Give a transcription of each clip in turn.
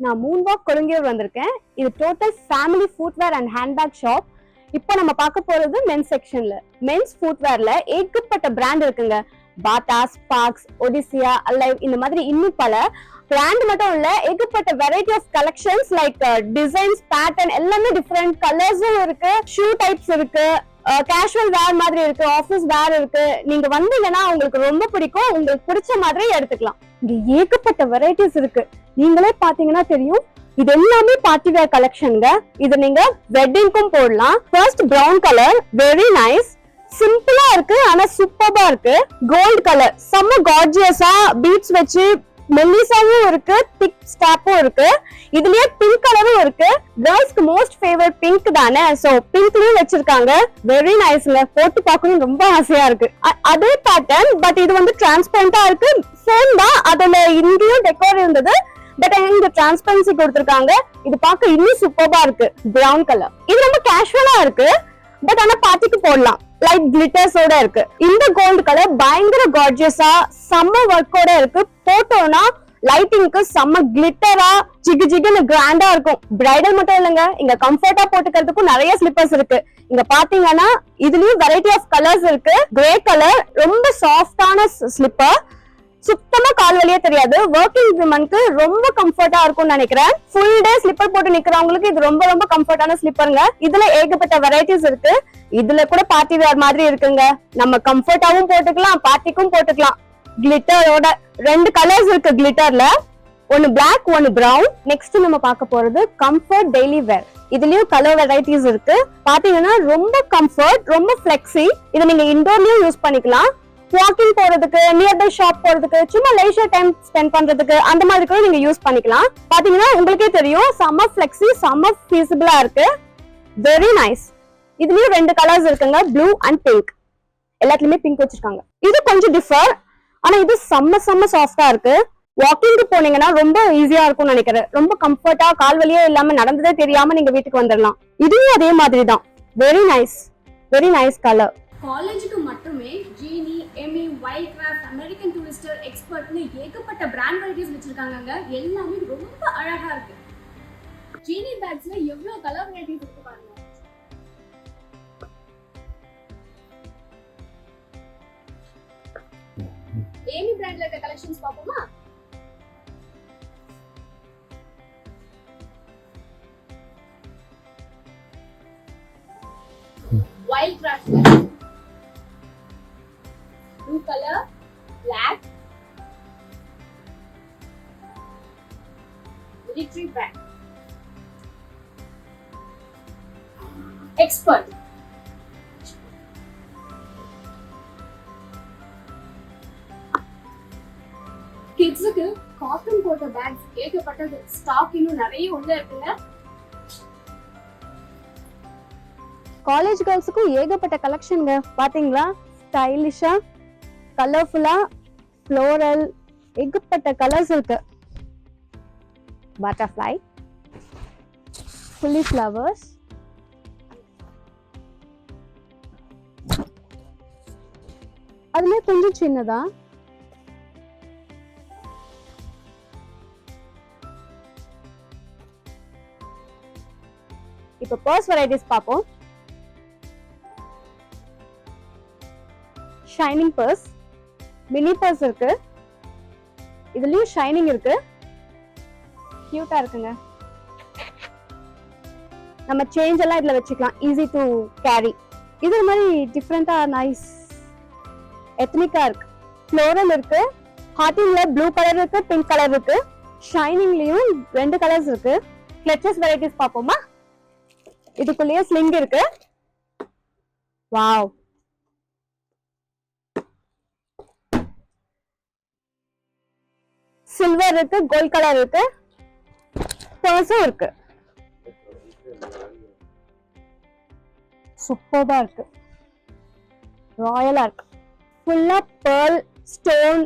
நான் மூன்வாக் கொழுங்கியூர் வந்திருக்கேன். இது total family footwear and handbag shop. இப்போ நம்ம பார்க்க போறது மென்ஸ் செக்ஷன்ல. மென்ஸ் ஃபுட்வேர்ல ஏகப்பட்ட பிராண்ட் இருக்குங்க. பாட்டா, ஸ்பார்க்ஸ், ஒடிசியா, அலைவ் இந்த மாதிரி இன்னும் பல பிராண்ட் மட்டும் இல்ல, ஏகப்பட்ட variety of collections like designs, pattern எல்லாமே டிஃப்ரெண்ட் கலர்ஸும் இருக்கு, ஷூ டைப்ஸ் இருக்கு, கேஷுவல் வேர் மாதிரி இருக்கு, ஆபீஸ் வேர் இருக்கு. நீங்க வந்தீங்கன்னா உங்களுக்கு ரொம்ப பிடிக்கும், உங்களுக்கு பிடிச்ச மாதிரி எடுத்துக்கலாம். இங்க ஏகப்பட்ட வெரைட்டிஸ் இருக்கு. நீங்களே பாத்தீங்கன்னா தெரியும். இது எல்லாமே பார்ட்டி வேர் கலெக்ஷன்ங்க. இது நீங்க வெட்டிங்க்கும் போடலாம். First brown colour, very nice, சிம்பிளா இருக்கு ஆனா சூப்பரா இருக்கு. கோல்ட் கலர், செம்ம கார்ஜியஸா பீட்ஸ் வச்சு மெல்லிசாவும் இருக்கு, திக் ஸ்டாப்பும் இருக்கு. இதுலயே பிங்க் கலரும் இருக்கு. கேர்ள்ஸ்க்கு மோஸ்ட் ஃபேவரட் பிங்க் தானே, சோ பிங்க்லயும் வச்சிருக்காங்க. வெரி நைஸ்ங்க, போட்டு பார்க்கணும் ரொம்ப ஆசையா இருக்கு. அதே பேட்டர்ன், பட் இது வந்து டிரான்ஸ்பரண்டா இருக்கு. சேம் தான், அதுல இங்கேயும் டெக்கோர் இருந்தது, பட் இங்க டிரான்ஸ்பரன்சி கொடுத்திருக்காங்க. இது பார்க்க இன்னும் சூப்பரா இருக்கு. பிரவுன் கலர், இது ரொம்ப கேஷுவலா இருக்கு, பட் ஆனா பார்ட்டிக்கு போடலாம். லைட் கிளிட்டர்ஸோட இருக்கு. இந்த கோல்ட் கலர் பயங்கர கார்ஜியஸா செம்ம ஒர்க்கோட இருக்கு. போட்டோம்னா லைட்டிங்க்கு செம்ம கிளிட்டரா ஜிகு ஜிகுன்னு கிராண்டா இருக்கும். பிரைடல் மட்டும் இல்லைங்க, இங்க கம்ஃபர்ட்டா போட்டுக்கிறதுக்கும் நிறைய ஸ்லிப்பர்ஸ் இருக்கு. இங்க பாத்தீங்கன்னா இதுலயும் வெரைட்டி ஆஃப் கலர்ஸ் இருக்கு. கிரே கலர் ரொம்ப சாஃப்டான ஸ்லிப்பர், சுத்தமா கால் வலியே தெரியாது. ஒர்க்கிங் விமனுக்கு ரொம்ப கம்ஃபர்ட்டா இருக்கும்னு நினைக்கிறேன். ஃபுல் டே ஸ்லிப்பர் போட்டு நிக்கிறவங்களுக்கு இது ரொம்ப ரொம்ப கம்ஃபர்ட்டான ஸ்லிப்பருங்க. இதுல ஏகப்பட்ட வெரைட்டிஸ் இருக்கு. இதுல கூட பார்ட்டி வேர் மாதிரி இருக்குங்க. நம்ம கம்ஃபர்ட்டாவும் போட்டுக்கலாம், பார்ட்டிக்கும் போட்டுக்கலாம். கிளிட்டரோட 2 கலர்ஸ் இருக்கு. கிளிட்டர்ல ஒன்னு பிளாக், ஒன்னு பிரவுன். நெக்ஸ்ட் நம்ம பார்க்க போறது கம்ஃபர்ட் டெய்லி வேர். இதுலயும் கலர் வெரைட்டிஸ் இருக்கு. பாத்தீங்கன்னா ரொம்ப கம்ஃபர்ட், ரொம்ப ஃபிளெக்ஸி. இதை நீங்க இன்டோர்லயும் யூஸ் பண்ணிக்கலாம். வாக்கிங் போறதுக்கு, நியர்பை ஷாப் போறதுக்கு, சும்மா லேஷர் டைம் ஸ்பெண்ட் பண்றதுக்கு அந்த மாதிரி கூட நீங்க யூஸ் பண்ணிக்கலாம். பாத்தீங்கன்னா உங்களுக்கே தெரியும், செம்ம ஃபிளெக்ஸி, செம்ம ஃபீசிபிளா இருக்கு. Very nice. இதுலயும் 2 கலர்ஸ் இருக்குங்க, ப்ளூ அண்ட் பிங்க். எல்லாத்துலயுமே பிங்க் வச்சிருக்காங்க. இது கொஞ்சம் டிஃபர், ஆனா இது செம்ம செம்ம சாஃப்டா இருக்கு. வாக்கிங்க்கு போனீங்கன்னா ரொம்ப ஈஸியா இருக்கும்னு நினைக்கிறேன். ரொம்ப கம்ஃபர்ட்டா, கால் வலியே இல்லாம நடந்ததே தெரியாம நீங்க வீட்டுக்கு வந்துடலாம். இதுவும் அதே மாதிரி தான். Very nice, very nice colour. காலேஜுக்கு மட்டுமே ஜீனி, எமி, வைல்ட் கிராஃப்ட், அமெரிக்கன் டூரிஸ்டர், எக்ஸ்பர்ட்னு ஏகப்பட்ட பிராண்ட் வெரைட்டிஸ் வச்சிருக்காங்க. எல்லாமே ரொம்ப அழகா இருக்கு. ஜீனி பேக்ஸ்ல எவ்வளவு கலர் வெரைட்டிஸ் இருக்கு பாருங்க. ஏமி பிராண்ட்ல இருக்க கலெக்ஷன்ஸ் பாப்போமா? Wild craft blue color, black, military brand, expert, கிட்ஸுக்கு காட்டன் போட்ட பேக்ஸ் ஏகப்பட்டது. ஸ்டாக் இன்னும் நிறைய உள்ள இருக்குங்க. காலேஜ் கேர்ள்ஸுக்கும் ஏகப்பட்ட கலெக்ஷன்ங்க. பாத்தீங்களா, ஸ்டைலிஷா, கலர்ஃபுல்லா, ஃப்ளோரல், ஏகப்பட்ட கலர்ஸ் இருக்கு. பட்டர்ஃப்ளை, ஃபுல்லி ஃப்ளவர்ஸ், அதுல கொஞ்சம் சின்னதா, இப்ப பர்ஸ் வெரைட்டிஸ் பார்ப்போம். ஷைனிங் பர்ஸ், மினி பர்ஸ் இருக்கு. இதுலயும் ஷைனிங் இருக்கு, கியூட்டா இருக்குங்க. நம்ம சேஞ்ச் எல்லாம் இதுல வச்சுக்கலாம், ஈஸி டு கேரி. இது மாதிரி டிஃப்ரெண்டா நைஸ் எத்னிக்கா இருக்கு. ஃப்ளோரல் இருக்கு, ஹார்டின்ல ப்ளூ கலர் இருக்கு, பிங்க் கலர் இருக்கு. ஷைனிங்லயும் 2 கலர்ஸ் இருக்கு. கிளச்சஸ் வெரைட்டிஸ் பார்ப்போமா? இதுக்குள்ளேயே ஸ்லிங் இருக்கு. வாவ், சில்வர் இருக்கு, கோல்ட் கலர் இருக்கு, பர்ஸும் இருக்கு. சூப்பரா இருக்கு, ராயலா இருக்கு. ஃபுல்லா பேர்ல், ஸ்டோன்,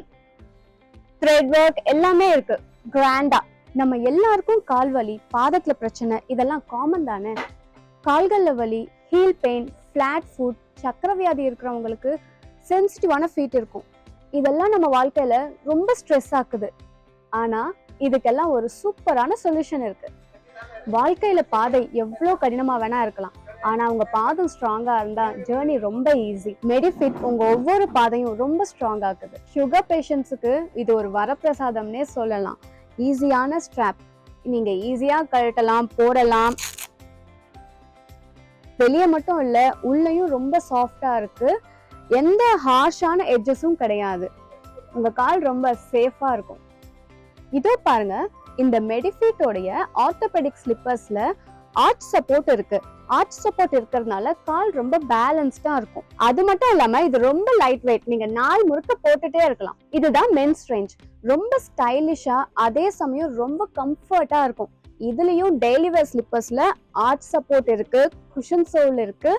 த்ரெட் ஒர்க் எல்லாமே இருக்கு. கிராண்டா. நம்ம எல்லாருக்கும் கால் வலி, பாதத்துல பிரச்சனை இதெல்லாம் காமன் தானே. கால்கள்ல வலி, ஹீல் பெயின், ஃபிளாட் ஃபுட், சக்கரவியாதி இருக்கிறவங்களுக்கு சென்சிட்டிவான ஃபீட் இருக்கும். இதெல்லாம் நம்ம வாழ்க்கையில ரொம்ப ஸ்ட்ரெஸ் ஆக்குது. ஆனா இதுக்கெல்லாம் ஒரு சூப்பரான சொல்யூஷன் இருக்கு. வாழ்க்கையில பாதை எவ்வளோ கடினமா வேணா இருக்கலாம், ஆனா உங்க பாதம் ஸ்ட்ராங்கா இருந்தா ஜேர்னி ரொம்ப ஈஸி. மெடிஃபிட் உங்க ஒவ்வொரு பாதையும் ரொம்ப ஸ்ட்ராங் ஆக்குது. சுகர் பேஷண்ட்ஸுக்கு இது ஒரு வரப்பிரசாதம்னே சொல்லலாம். ஈஸியான ஸ்ட்ராப், நீங்க ஈஸியா கழட்டலாம், போடலாம். வெளியே மட்டும் இல்ல, உள்ளேயும் ரொம்ப சாஃப்டா இருக்கு. எந்த ஹார்ஷான எட்ஜஸும் கிடையாது. உங்க கால் ரொம்ப சேஃபா இருக்கும். இதோ பாருங்க, இந்த மெடிஃபிட்டோடைய ஆர்த்தோபெடிக் ஸ்லிப்பர்ஸ்ல ஆர்ச் சப்போர்ட் இருக்கு. ஆர்ச் சப்போர்ட் இருக்கிறதுனால கால் ரொம்ப பேலன்ஸ்டா இருக்கும். அது மட்டும் இல்லாம இது ரொம்ப லைட் வெயிட், நீங்க நாள் முழுக்க போட்டுட்டே இருக்கலாம். இதுதான் மென்ஸ் ரேஞ்ச். ரொம்ப ஸ்டைலிஷா, அதே சமயம் ரொம்ப கம்ஃபர்ட்டா இருக்கும். இதுலயும் டெய்லி வேர் ஸ்லிப்பர்ஸ்ல ஆர்ச் சப்போர்ட் இருக்கு, குஷன் சோல் இருக்கு.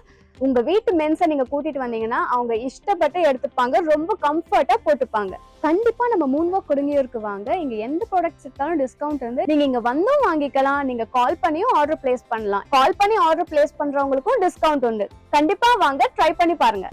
உங்க வீட்டு மென்ஸை நீங்க கூட்டிட்டு வந்தீங்கன்னா அவங்க இஷ்டப்பட்டு எடுத்துப்பாங்க, ரொம்ப கம்ஃபர்ட்டா போட்டுப்பாங்க. கண்டிப்பா நம்ம மூன்வாக் கொடுங்கியூருக்கு வாங்க. இங்க எந்த ப்ராடக்ட்ஸ் எடுத்தாலும் டிஸ்கவுண்ட் இருந்து நீங்க இங்க வந்தும் வாங்கிக்கலாம். நீங்க கால் பண்ணியும் ஆர்டர் பிளேஸ் பண்ணலாம். கால் பண்ணி ஆர்டர் பிளேஸ் பண்றவங்களுக்கும் டிஸ்கவுண்ட் உண்டு. கண்டிப்பா வாங்க, ட்ரை பண்ணி பாருங்க.